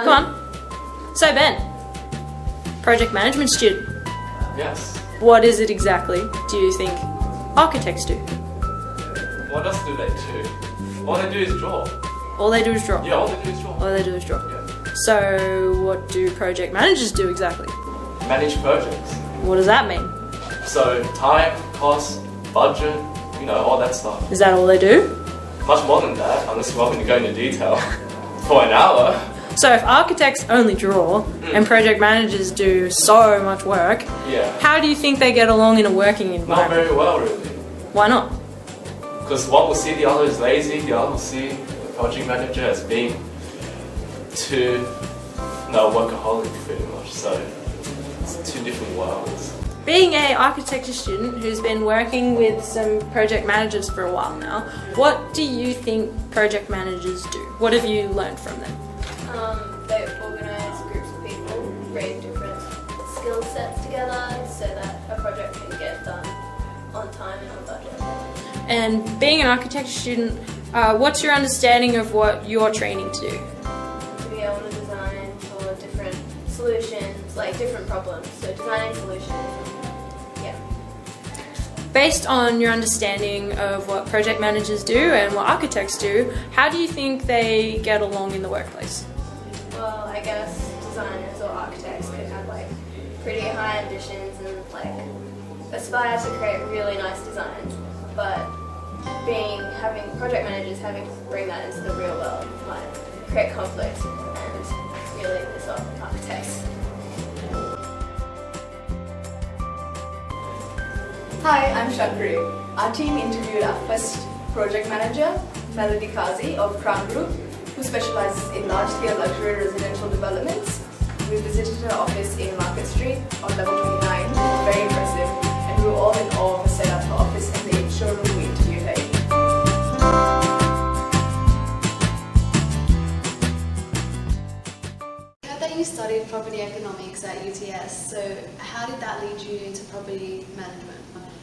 Come on. So Ben, project management student. Yes. What is it exactly do you think architects do? What else do they do? All they do is draw. All they do is draw. Yeah, all they do is draw. All they do is draw. Yeah. So what do project managers do exactly? Manage projects. What does that mean? So time, cost, budget, all that stuff. Is that all they do? Much more than that, unless you want me to go into detail for an hour. So if architects only draw and project managers do so much work, Yeah. how do you think they get along in a working Not environment? very well, really. Why not? Because one will see the other as lazy, the other will see the project manager as being too workaholic, pretty much. So it's two different worlds. Being an architecture student who's been working with some project managers for a while now, what do you think project managers do? What have you learned from them? They organise groups of people, bring different skill sets together so that a project can get done on time and on budget. And being an architecture student, what's your understanding of what you're training to do? To be able to design for different solutions, like different problems. So designing solutions, yeah. Based on your understanding of what project managers do and what architects do, how do you think they get along in the workplace? Well, I guess designers or architects could have like pretty high ambitions and like aspire to create really nice designs, but having project managers having to bring that into the real world might create conflict and really piss off architects. Hi, I'm Shankari. Our team interviewed our first project manager, Melody Kazi of Crown Group, who specializes in large-scale luxury residential developments. We visited her office in Market Street on level 29, very impressive, and we were all in awe of the setup, her office and the showroom we interviewed her in. I heard that you studied property economics at UTS, so how did that lead you into property management?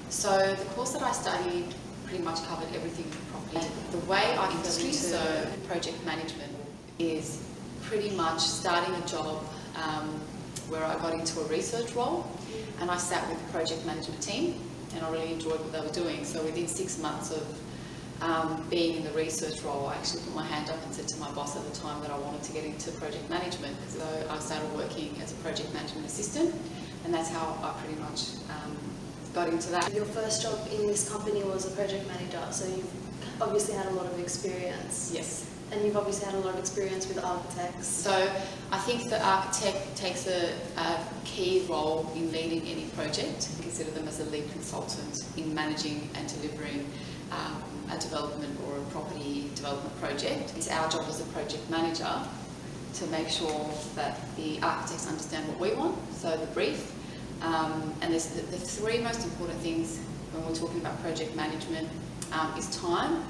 So the course that I studied pretty much covered everything from property. The way I fell into project management is pretty much starting a job where I got into a research role, and I sat with the project management team, and I really enjoyed what they were doing. So within 6 months of being in the research role, I actually put my hand up and said to my boss at the time that I wanted to get into project management. So I started working as a project management assistant, and that's how I pretty much got into that. Your first job in this company was a project manager, so you've obviously had a lot of experience. Yes. And you've obviously had a lot of experience with architects. So I think the architect takes a key role in leading any project. Consider them as a lead consultant in managing and delivering a development or a property development project. It's our job as a project manager to make sure that the architects understand what we want, so the brief. And there's the three most important things when we're talking about project management is time,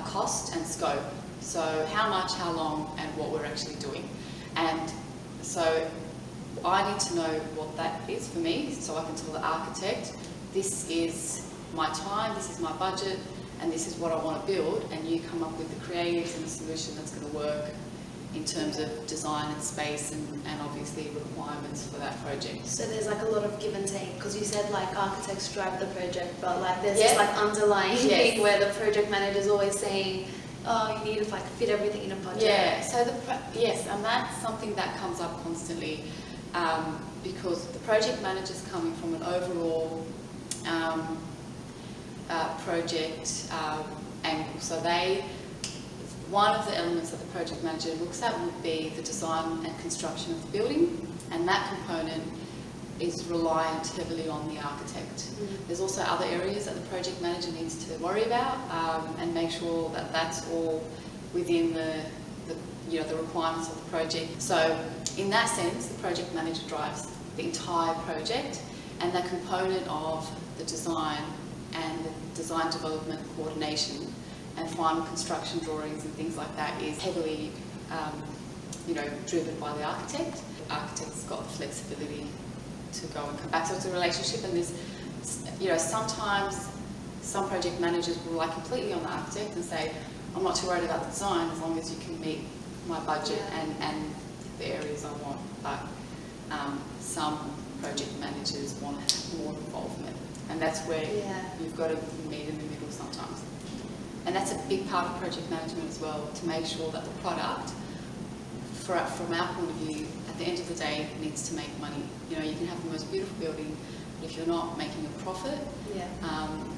cost and scope. So how much, how long and what we're actually doing. And so I need to know what that is for me, so I can tell the architect, this is my time, this is my budget, and this is what I want to build, and you come up with the creatives and the solution that's going to work in terms of design and space and obviously requirements for that project. So there's like a lot of give and take, because you said like architects drive the project, but like there's Yes. this like underlying Yes. thing where the project manager is always saying, oh, you need to like fit everything in a budget. Yeah, so yes, and that's something that comes up constantly because the project manager's coming from an overall project angle. So one of the elements that the project manager looks at would be the design and construction of the building, and that component is reliant heavily on the architect. Mm-hmm. There's also other areas that the project manager needs to worry about and make sure that that's all within the requirements of the project. So in that sense, the project manager drives the entire project, and that component of the design and the design development coordination and final construction drawings and things like that is heavily driven by the architect. The architect's got the flexibility to go and come back. So it's a relationship, and there's, sometimes some project managers will rely completely on the architect and say, I'm not too worried about the design as long as you can meet my budget and but some project managers want to have more involvement, and that's where you've got to meet in the middle sometimes. And that's a big part of project management as well, to make sure that the product, from our point of view, at the end of the day, needs to make money. You know, you can have the most beautiful building, but if you're not making a profit,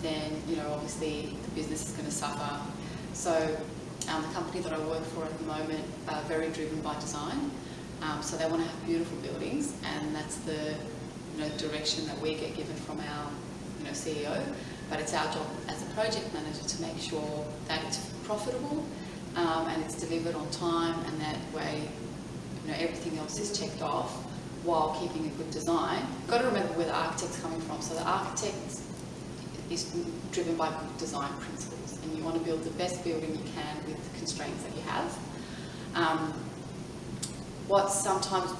then, you know, obviously the business is going to suffer. So the company that I work for at the moment are very driven by design. So they want to have beautiful buildings, and that's the, you know, direction that we get given from our, you know, CEO. But it's our job as a project manager to make sure that it's profitable and it's delivered on time, and that way, you know, everything else is checked off while keeping a good design. You've got to remember where the architect's coming from. So the architect is driven by good design principles, and you want to build the best building you can with the constraints that you have.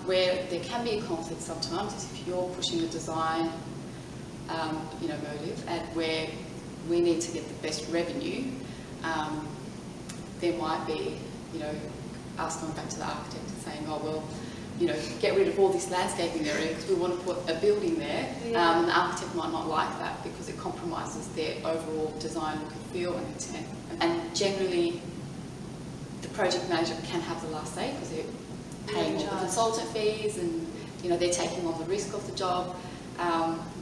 Where there can be a conflict sometimes is if you're pushing a design you know, motive, and where we need to get the best revenue, there might be, you know, us going back to the architect and saying, oh well, you know, get rid of all this landscaping area because we want to put a building there. And the architect might not like that because it compromises their overall design look and feel and intent. And generally, the project manager can have the last say because they're paying all the consultant fees, and, you know, they're taking on the risk of the job.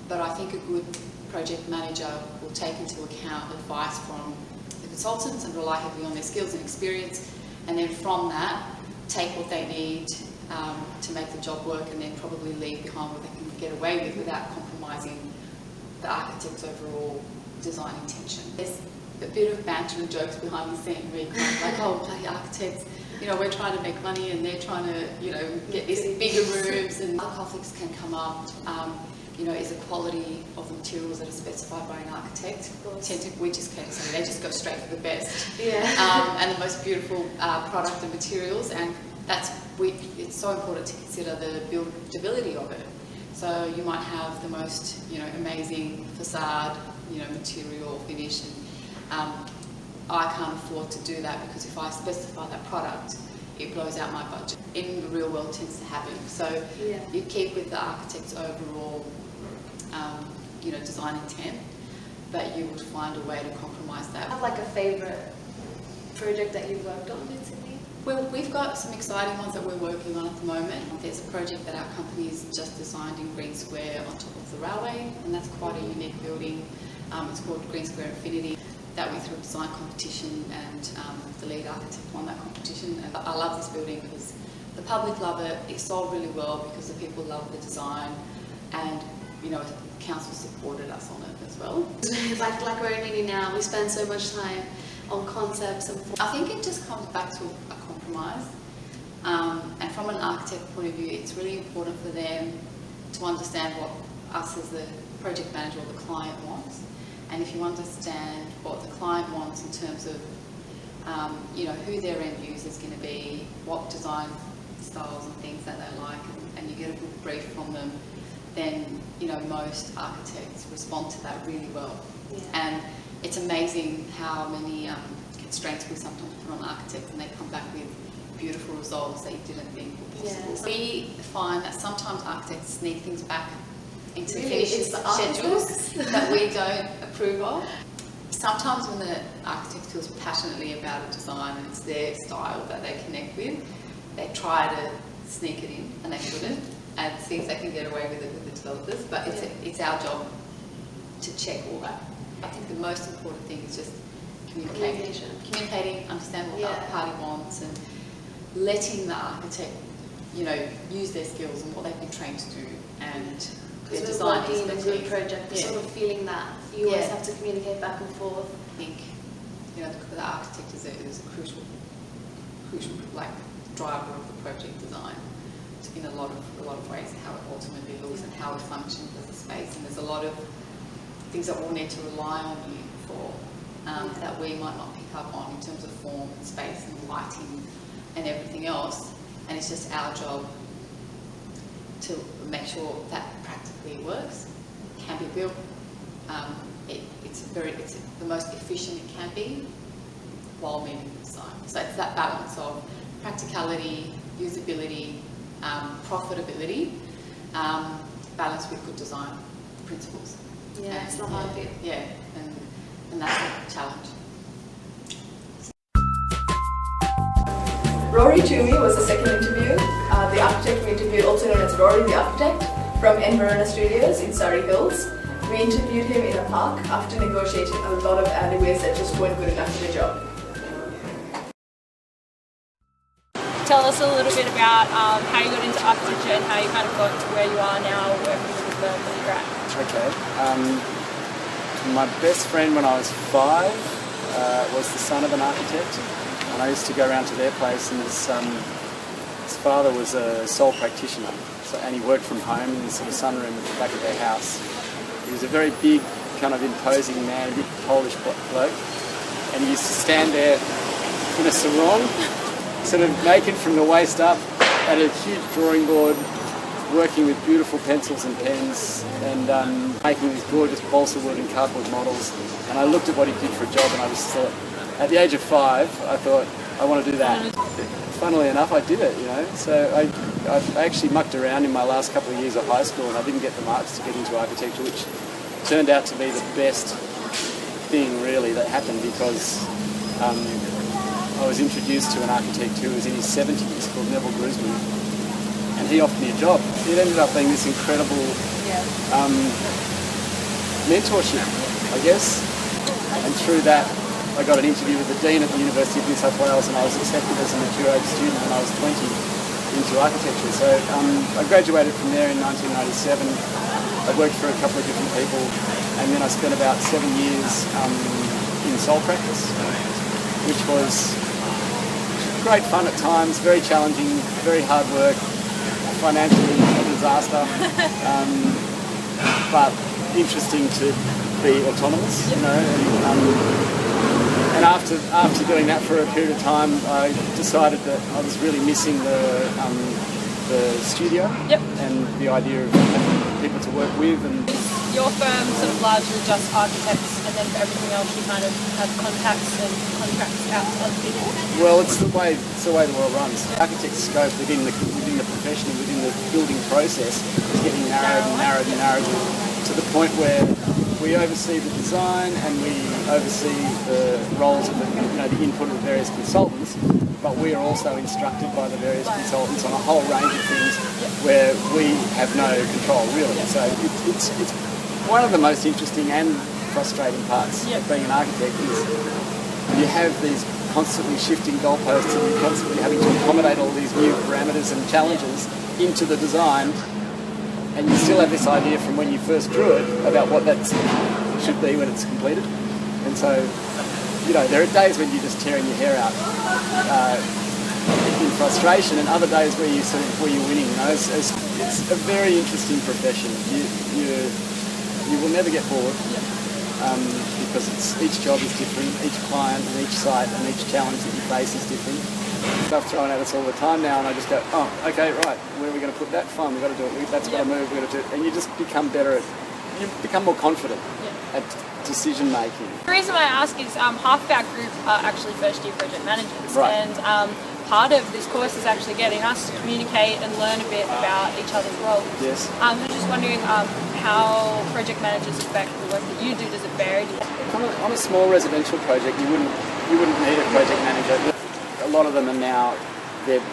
But I think a good project manager will take into account advice from the consultants and rely heavily on their skills and experience, and then from that take what they need to make the job work, and then probably leave behind what they can get away with without compromising the architect's overall design intention. There's a bit of banter and jokes behind the scene where you're kind of like, oh, bloody architects, you know, we're trying to make money and they're trying to, you know, get these bigger rooms, and other conflicts can come up. You know, is the quality of the materials that are specified by an architect. We just can't say, they just go straight for the best. And the most beautiful product and materials, and it's so important to consider the buildability of it. So you might have the most, you know, amazing facade, you know, material finish, and I can't afford to do that because if I specify that product, it blows out my budget. In the real world tends to happen. So you keep with the architect's overall you know, design intent, but you would find a way to compromise that. Have like a favourite project that you've worked on in Sydney? Well, we've got some exciting ones that we're working on at the moment. There's a project that our company has just designed in Green Square on top of the railway, and that's quite a unique building. It's called Green Square Infinity. That went through a design competition, and the lead architect won that competition. And I love this building because the public love it. It sold really well because the people love the design, and, you know, council supported us on it as well. like we're in uni now, we spend so much time on concepts and... I think it just comes back to a compromise. And from an architect point of view, it's really important for them to understand what us as the project manager or the client wants. And if you understand what the client wants in terms of, you know, who their end user is going to be, what design styles and things that they like, and you get a good brief from them, then, you know, most architects respond to that really well. And it's amazing how many constraints we sometimes put on architects, and they come back with beautiful results that you didn't think were possible. So we find that sometimes architects sneak things back into finishing schedules that we don't approve of. Sometimes when the architect feels passionately about a design and it's their style that they connect with, they try to sneak it in, and they shouldn't, and see if they can get away with it with the developers, but it's our job to check all that. I think the most important thing is just communicating, understand what the other party wants, and letting the architect, you know, use their skills and what they've been trained to do, and their design expertise. In a group project, the sort of feeling that you always have to communicate back and forth. I think, you know, the architect is a crucial like driver of the project design in a lot of ways, how it ultimately looks and how it functions as a space. And there's a lot of things that we'll need to rely on you for that we might not pick up on in terms of form and space and lighting and everything else. And it's just our job to make sure that practically works, can be built. It's the most efficient it can be while meeting the design. So it's that balance of practicality, usability, profitability balanced with good design principles. Yeah, it's not hard bit. Yeah, and that's a challenge. Rory Toomey was the second interview. The architect we interviewed, also known as Rory the Architect, from Enverona Studios in Surrey Hills. We interviewed him in a park after negotiating a lot of alleyways that just weren't good enough for the job. Tell us a little bit about how you got into architecture and how you kind of got to where you are now, working with the firm that you're at. Okay. My best friend when I was 5 was the son of an architect, and I used to go around to their place, and his father was a sole practitioner, and he worked from home in this sort of sunroom at the back of their house. He was a very big, kind of imposing man, a big Polish bloke, and he used to stand there in a sarong, sort of naked from the waist up, at a huge drawing board, working with beautiful pencils and pens, and making these gorgeous balsa wood and cardboard models. And I looked at what he did for a job, and I just thought, at the age of 5, I thought, I want to do that. Funnily enough, I did it, you know. So I actually mucked around in my last couple of years of high school, and I didn't get the marks to get into architecture, which turned out to be the best thing, really, that happened, because I was introduced to an architect who was in his 70s called Neville Grusman, and he offered me a job. It ended up being this incredible mentorship, I guess, and through that I got an interview with the Dean at the University of New South Wales, and I was accepted as a mature age student when I was 20 into architecture. So I graduated from there in 1997. I worked for a couple of different people, and then I spent about 7 years in sole practice, which was great fun at times, very challenging, very hard work, financially a disaster, but interesting to be autonomous, you know. And after doing that for a period of time, I decided that I was really missing the studio and the idea of having people to work with. And Your firm sort of largely just architects, and then for everything else you kind of have contacts and contracts out to other people? Well, it's the way the world runs. Architect's scope within the profession and within the building process is getting narrowed and narrowed and narrowed to the point where we oversee the design and we oversee the roles of the input of the various consultants, but we are also instructed by the various consultants on a whole range of things where we have no control, really. So it's one of the most interesting and frustrating parts of being an architect is you have these constantly shifting goalposts and you're constantly having to accommodate all these new parameters and challenges into the design, and you still have this idea from when you first drew it about what that should be when it's completed. And so, there are days when you're just tearing your hair out in frustration, and other days where you're winning. It's a very interesting profession. You will never get bored because each job is different, each client and each site and each challenge that you face is different. Stuff thrown at us all the time now, and I just go, oh, okay, right, where are we going to put that? Fine, we've got to do it. That's got to move, we've got to do it. And you just become better you become more confident at decision making. The reason why I ask is half of our group are actually first year project managers, right. And part of this course is actually getting us to communicate and learn a bit about each other's roles. Yes. I'm just wondering how project managers affect the work that you do. Does it vary? On a small residential project, you wouldn't need a project manager. A lot of them are now, they're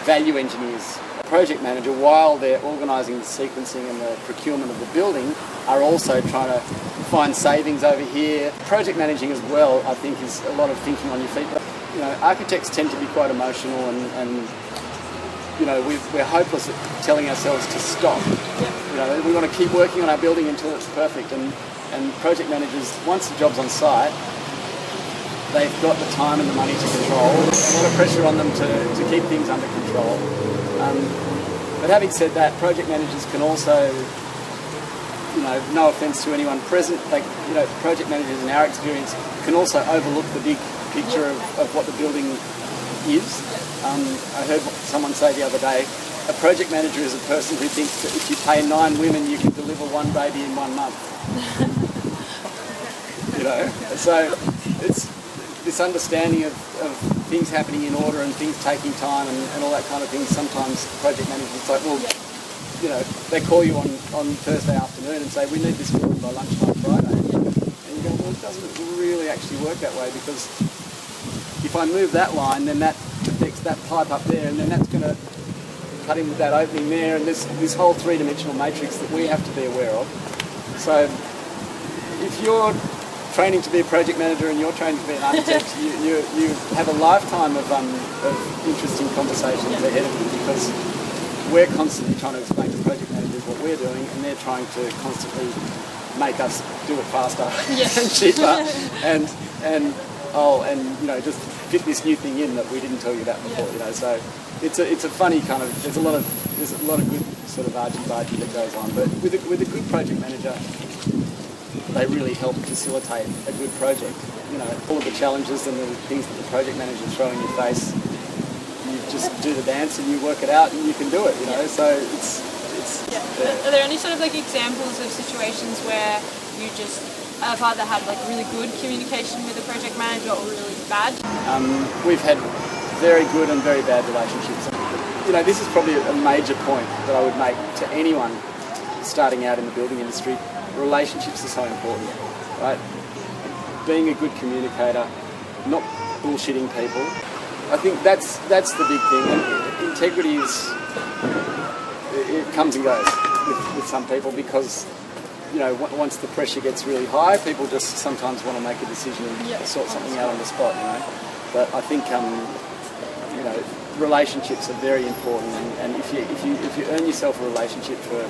value engineers. A project manager, while they're organising the sequencing and the procurement of the building, are also trying to find savings over here. Project managing as well, I think, is a lot of thinking on your feet. But, architects tend to be quite emotional and we're hopeless at telling ourselves to stop. We want to keep working on our building until it's perfect. And project managers, once the job's on site, they've got the time and the money to control. There's a lot of pressure on them to keep things under control. But having said that, project managers can also, no offence to anyone present, project managers in our experience can also overlook the big picture of what the building is. I heard someone say the other day, a project manager is a person who thinks that if you pay 9 women, you can deliver 1 baby in 1 month. So it's this understanding of things happening in order and things taking time and all that kind of thing, sometimes project managers like, well, you know, they call you on Thursday afternoon and say, we need this building by lunchtime Friday. And you go, well, it doesn't really actually work that way, because if I move that line, then that affects that pipe up there, and then that's going to cut in with that opening there, and there's this whole three-dimensional matrix that we have to be aware of. So if you're training to be a project manager and you're trained to be an architect, you have a lifetime of interesting conversations ahead of you, because we're constantly trying to explain to project managers what we're doing, and they're trying to constantly make us do it faster and cheaper, and you know, just fit this new thing in that we didn't tell you about before. You know, so it's a funny kind of, there's a lot of good sort of argy-bargy that goes on, but with a good project manager, they really help facilitate a good project. You know, all of the challenges and the things that the project manager throw in your face, you just do the dance and you work it out and you can do it. You know, so it's. Are there any sort of like examples of situations where you just have either had like really good communication with a project manager or really bad? We've had very good and very bad relationships. You know, this is probably a major point that I would make to anyone starting out in the building industry. Relationships are so important, right? Being a good communicator, not bullshitting people. I think that's the big thing. And integrity it comes and goes with some people, because, you know, once the pressure gets really high, people just sometimes want to make a decision and sort something out on the spot, you know. But I think, you know, relationships are very important, and if you earn yourself a relationship for,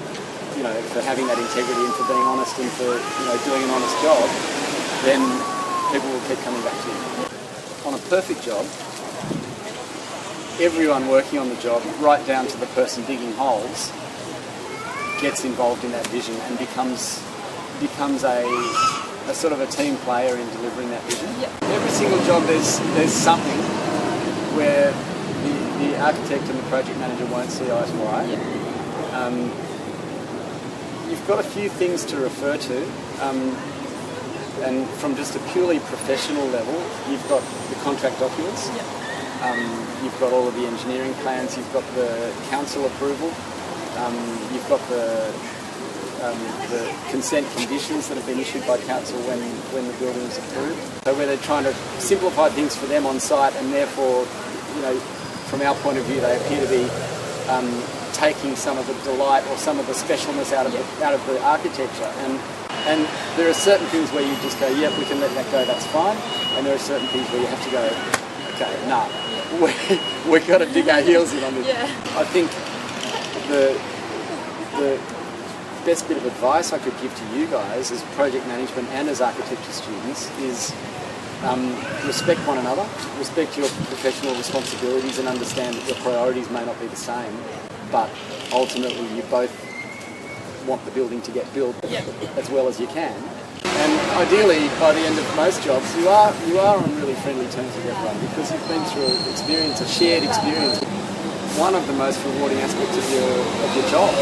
you know, for having that integrity and for being honest and for, you know, doing an honest job, then people will keep coming back to you. On a perfect job, everyone working on the job, right down to the person digging holes, gets involved in that vision and becomes a sort of a team player in delivering that vision. Every single job there's something where the architect and the project manager won't see eye to eye. You've got a few things to refer to, and from just a purely professional level, you've got the contract documents, you've got all of the engineering plans, you've got the council approval, you've got the consent conditions that have been issued by council when the building is approved. So where they're trying to simplify things for them on site, and therefore, you know, from our point of view, they appear to be taking some of the delight or some of the specialness out of the architecture. And there are certain things where you just go, yep, we can let that go, that's fine. And there are certain things where you have to go, okay, nah, we've got to dig our heels in on this. I think the best bit of advice I could give to you guys as project management and as architecture students is respect one another, respect your professional responsibilities, and understand that your priorities may not be the same, but ultimately you both want the building to get built as well as you can. And ideally, by the end of most jobs, you are on really friendly terms with everyone, because you've been through a shared experience. One of the most rewarding aspects of your job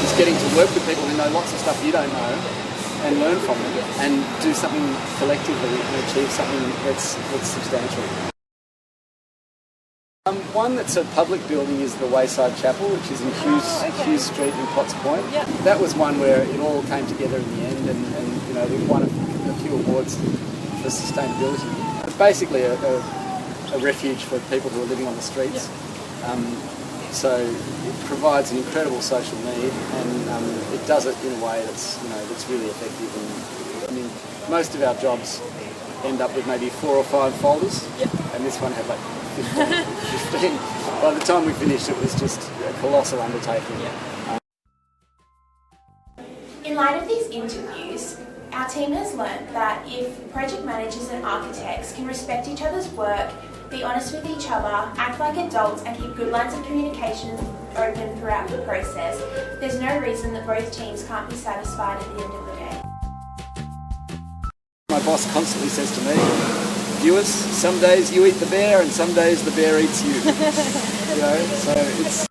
is getting to work with people who know lots of stuff you don't know, and learn from them, and do something collectively and achieve something that's substantial. One that's a public building is the Wayside Chapel, which is in Hughes Street in Potts Point. That was one where it all came together in the end, and you know, we won a few awards for sustainability. It's basically a refuge for people who are living on the streets. So it provides an incredible social need, and it does it in a way that's really effective. And I mean, most of our jobs end up with maybe 4 or 5 folders, and this one had like 15. By the time we finished, it was just a colossal undertaking. In light of these interviews, our team has learnt that if project managers and architects can respect each other's work, be honest with each other, act like adults, and keep good lines of communication open throughout the process, there's no reason that both teams can't be satisfied at the end of the day. My boss constantly says to me, viewers, some days you eat the bear and some days the bear eats you. You know, so it's